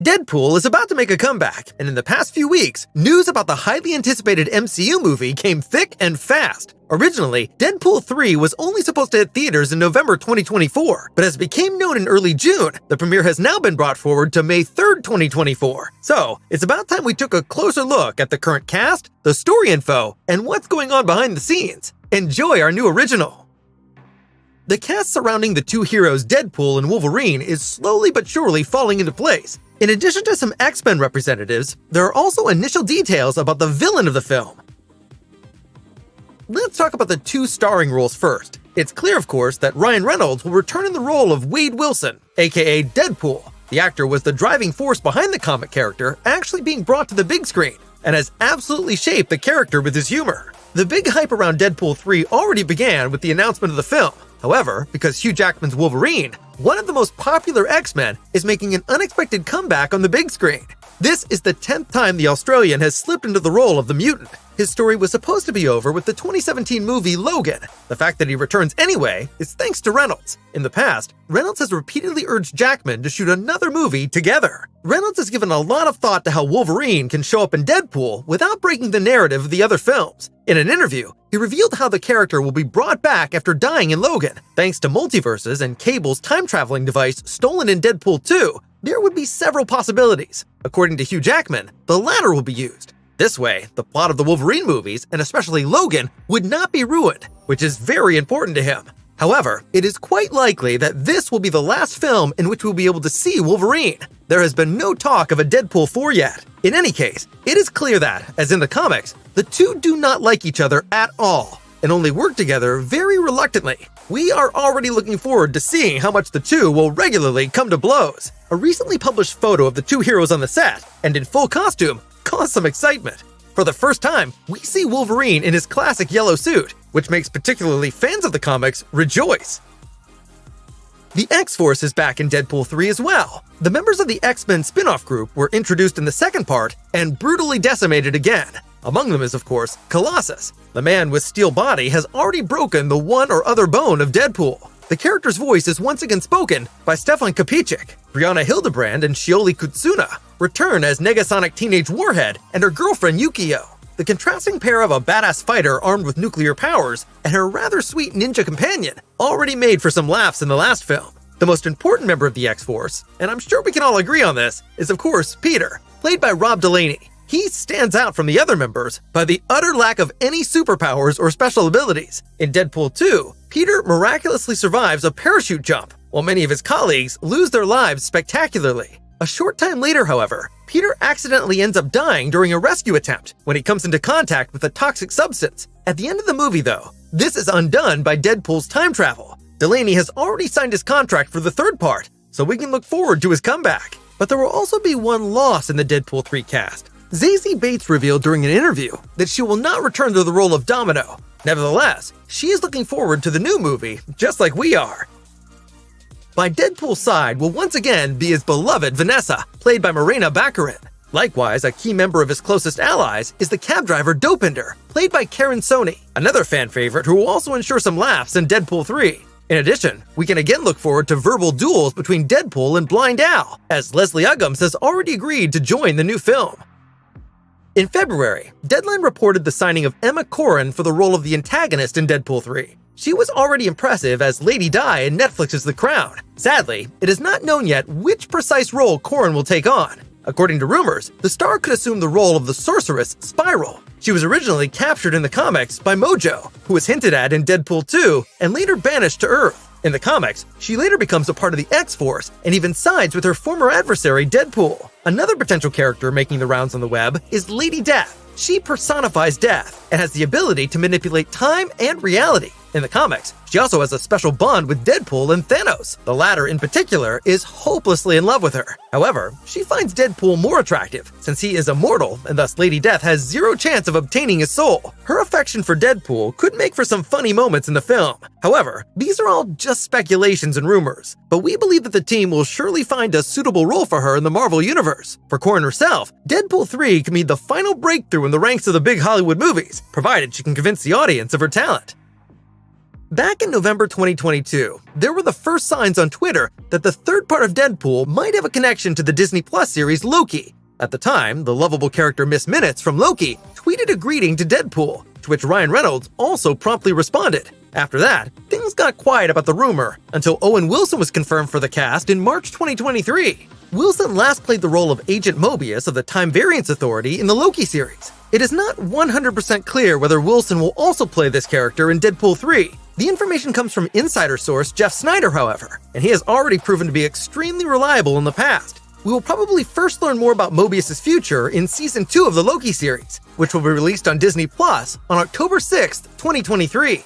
Deadpool is about to make a comeback, and in the past few weeks, news about the highly anticipated MCU movie came thick and fast. Originally, Deadpool 3 was only supposed to hit theaters in November 2024, but as it became known in early June, the premiere has now been brought forward to May 3rd, 2024. So, it's about time we took a closer look at the current cast, the story info, and what's going on behind the scenes. Enjoy our new original! The cast surrounding the two heroes Deadpool and Wolverine is slowly but surely falling into place. In addition to some X-Men representatives, there are also initial details about the villain of the film. Let's talk about the two starring roles first. It's clear, of course, that Ryan Reynolds will return in the role of Wade Wilson, aka Deadpool. The actor was the driving force behind the comic character actually being brought to the big screen, and has absolutely shaped the character with his humor. The big hype around Deadpool 3 already began with the announcement of the film. However, because Hugh Jackman's Wolverine, one of the most popular X-Men, is making an unexpected comeback on the big screen. This is the 10th time the Australian has slipped into the role of the mutant. His story was supposed to be over with the 2017 movie Logan. The fact that he returns anyway is thanks to Reynolds. In the past, Reynolds has repeatedly urged Jackman to shoot another movie together. Reynolds has given a lot of thought to how Wolverine can show up in Deadpool without breaking the narrative of the other films. In an interview, he revealed how the character will be brought back after dying in Logan. Thanks to multiverses and Cable's time-traveling device stolen in Deadpool 2, there would be several possibilities. According to Hugh Jackman, the latter will be used. This way, the plot of the Wolverine movies, and especially Logan, would not be ruined, which is very important to him. However, it is quite likely that this will be the last film in which we'll be able to see Wolverine. There has been no talk of a Deadpool 4 yet. In any case, it is clear that, as in the comics, the two do not like each other at all, and only work together very reluctantly. We are already looking forward to seeing how much the two will regularly come to blows. A recently published photo of the two heroes on the set, and in full costume, caused some excitement. For the first time, we see Wolverine in his classic yellow suit, which makes particularly fans of the comics rejoice. The X-Force is back in Deadpool 3 as well. The members of the X-Men spin-off group were introduced in the second part and brutally decimated again. Among them is, of course, Colossus. The man with steel body has already broken the one or other bone of Deadpool. The character's voice is once again spoken by Stefan Kapicic. Brianna Hildebrand and Shioli Kutsuna return as Negasonic Teenage Warhead and her girlfriend Yukio. The contrasting pair of a badass fighter armed with nuclear powers and her rather sweet ninja companion already made for some laughs in the last film. The most important member of the X-Force, and I'm sure we can all agree on this, is of course Peter, played by Rob Delaney. He stands out from the other members by the utter lack of any superpowers or special abilities. In Deadpool 2, Peter miraculously survives a parachute jump, while many of his colleagues lose their lives spectacularly. A short time later, however, Peter accidentally ends up dying during a rescue attempt when he comes into contact with a toxic substance. At the end of the movie, though, this is undone by Deadpool's time travel. Delaney has already signed his contract for the third part, so we can look forward to his comeback. But there will also be one loss in the Deadpool 3 cast. Zazie Bates revealed during an interview that she will not return to the role of Domino. Nevertheless, she is looking forward to the new movie, just like we are. By Deadpool's side will once again be his beloved Vanessa, played by Morena Baccarin. Likewise, a key member of his closest allies is the cab driver Dopinder, played by Karen Sony, another fan favorite who will also ensure some laughs in Deadpool 3. In addition, we can again look forward to verbal duels between Deadpool and Blind Al, as Leslie Uggams has already agreed to join the new film. In February, Deadline reported the signing of Emma Corrin for the role of the antagonist in Deadpool 3. She was already impressive as Lady Di in Netflix's The Crown. Sadly, it is not known yet which precise role Corrin will take on. According to rumors, the star could assume the role of the sorceress Spiral. She was originally captured in the comics by Mojo, who was hinted at in Deadpool 2 and later banished to Earth. In the comics, she later becomes a part of the X-Force and even sides with her former adversary Deadpool. Another potential character making the rounds on the web is Lady Death. She personifies death and has the ability to manipulate time and reality. In the comics, she also has a special bond with Deadpool and Thanos. The latter, in particular, is hopelessly in love with her. However, she finds Deadpool more attractive, since he is immortal and thus Lady Death has zero chance of obtaining his soul. Her affection for Deadpool could make for some funny moments in the film. However, these are all just speculations and rumors, but we believe that the team will surely find a suitable role for her in the Marvel Universe. For Corrin herself, Deadpool 3 can be the final breakthrough in the ranks of the big Hollywood movies, provided she can convince the audience of her talent. Back in November 2022, there were the first signs on Twitter that the third part of Deadpool might have a connection to the Disney Plus series Loki. At the time, the lovable character Miss Minutes from Loki tweeted a greeting to Deadpool, to which Ryan Reynolds also promptly responded. After that, things got quiet about the rumor until Owen Wilson was confirmed for the cast in March 2023. Wilson last played the role of Agent Mobius of the Time Variance Authority in the Loki series. It is not 100% clear whether Wilson will also play this character in Deadpool 3. The information comes from insider source Jeff Snyder, however, and he has already proven to be extremely reliable in the past. We will probably first learn more about Mobius' future in Season 2 of the Loki series, which will be released on Disney Plus on October 6th, 2023.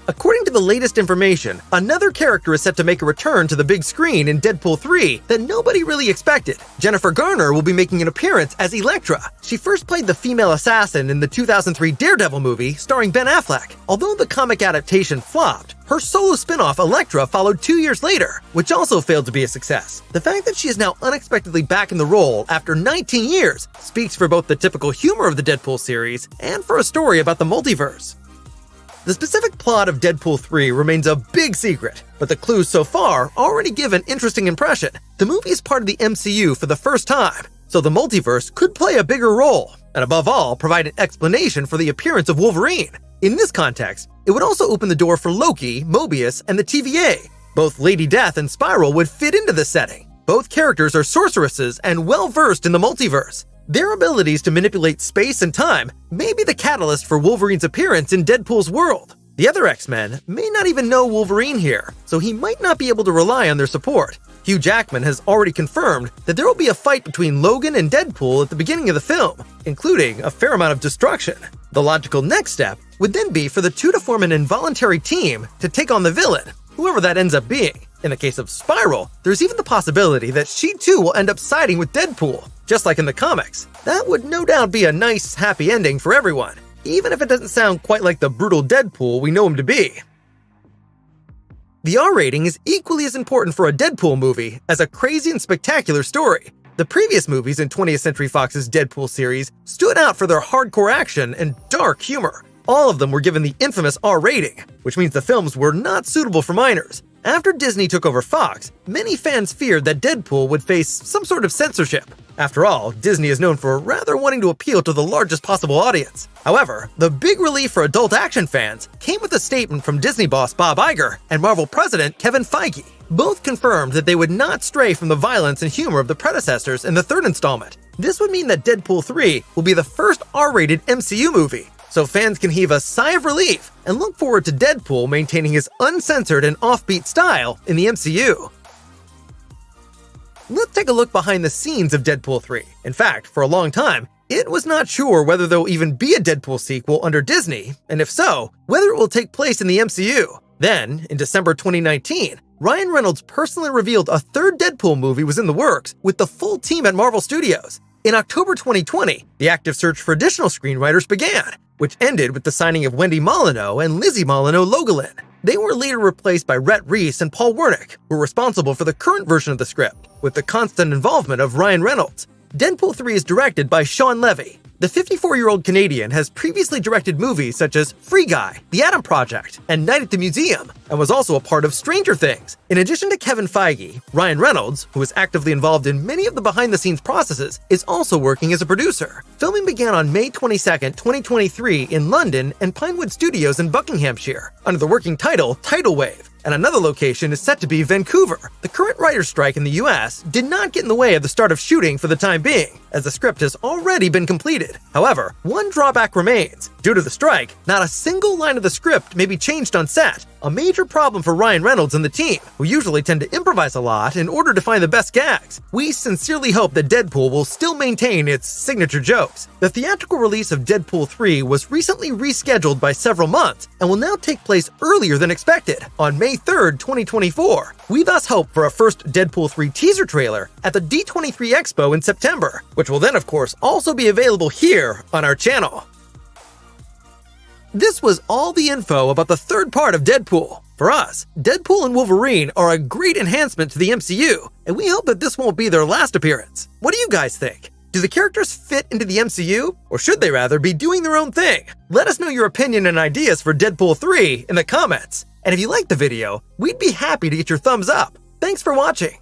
According to the latest information, another character is set to make a return to the big screen in Deadpool 3 that nobody really expected. Jennifer Garner will be making an appearance as Elektra. She first played the female assassin in the 2003 Daredevil movie starring Ben Affleck. Although the comic adaptation flopped, her solo spin-off Elektra followed 2 years later, which also failed to be a success. The fact that she is now unexpectedly back in the role after 19 years speaks for both the typical humor of the Deadpool series and for a story about the multiverse. The specific plot of Deadpool 3 remains a big secret, but the clues so far already give an interesting impression. The movie is part of the MCU for the first time, so the multiverse could play a bigger role, and above all, provide an explanation for the appearance of Wolverine. In this context, it would also open the door for Loki, Mobius, and the TVA. Both Lady Death and Spiral would fit into this setting. Both characters are sorceresses and well-versed in the multiverse. Their abilities to manipulate space and time may be the catalyst for Wolverine's appearance in Deadpool's world. The other X-Men may not even know Wolverine here, so he might not be able to rely on their support. Hugh Jackman has already confirmed that there will be a fight between Logan and Deadpool at the beginning of the film, including a fair amount of destruction. The logical next step would then be for the two to form an involuntary team to take on the villain, whoever that ends up being. In the case of Spiral, there's even the possibility that she too will end up siding with Deadpool, just like in the comics. That would no doubt be a nice, happy ending for everyone, even if it doesn't sound quite like the brutal Deadpool we know him to be. The R rating is equally as important for a Deadpool movie as a crazy and spectacular story. The previous movies in 20th Century Fox's Deadpool series stood out for their hardcore action and dark humor. All of them were given the infamous R rating, which means the films were not suitable for minors. After Disney took over Fox, many fans feared that Deadpool would face some sort of censorship. After all, Disney is known for rather wanting to appeal to the largest possible audience. However, the big relief for adult action fans came with a statement from Disney boss Bob Iger and Marvel president Kevin Feige. Both confirmed that they would not stray from the violence and humor of the predecessors in the third installment. This would mean that Deadpool 3 will be the first R-rated MCU movie, so fans can heave a sigh of relief and look forward to Deadpool maintaining his uncensored and offbeat style in the MCU. Let's take a look behind the scenes of Deadpool 3. In fact, for a long time, it was not sure whether there will even be a Deadpool sequel under Disney, and if so, whether it will take place in the MCU. Then, in December 2019, Ryan Reynolds personally revealed a third Deadpool movie was in the works with the full team at Marvel Studios. In October 2020, the active search for additional screenwriters began, which ended with the signing of Wendy Molyneux and Lizzie Molyneux-Logelin. They were later replaced by Rhett Reese and Paul Wernick, who were responsible for the current version of the script, with the constant involvement of Ryan Reynolds. Deadpool 3 is directed by Sean Levy. The 54-year-old Canadian has previously directed movies such as Free Guy, The Atom Project, and Night at the Museum, and was also a part of Stranger Things. In addition to Kevin Feige, Ryan Reynolds, who is actively involved in many of the behind-the-scenes processes, is also working as a producer. Filming began on May 22, 2023 in London and Pinewood Studios in Buckinghamshire, under the working title Tidal Wave, and another location is set to be Vancouver. The current writer's strike in the US did not get in the way of the start of shooting for the time being, as the script has already been completed. However, one drawback remains. Due to the strike, not a single line of the script may be changed on set, a major problem for Ryan Reynolds and the team, who usually tend to improvise a lot in order to find the best gags. We sincerely hope that Deadpool will still maintain its signature jokes. The theatrical release of Deadpool 3 was recently rescheduled by several months and will now take place earlier than expected, on May 3rd, 2024. We thus hope for a first Deadpool 3 teaser trailer at the D23 Expo in September, which will then of course also be available here on our channel. This was all the info about the third part of Deadpool. For us, Deadpool and Wolverine are a great enhancement to the MCU, and we hope that this won't be their last appearance. What do you guys think? Do the characters fit into the MCU, or should they rather be doing their own thing? Let us know your opinion and ideas for Deadpool 3 in the comments. And if you liked the video, we'd be happy to get your thumbs up. Thanks for watching.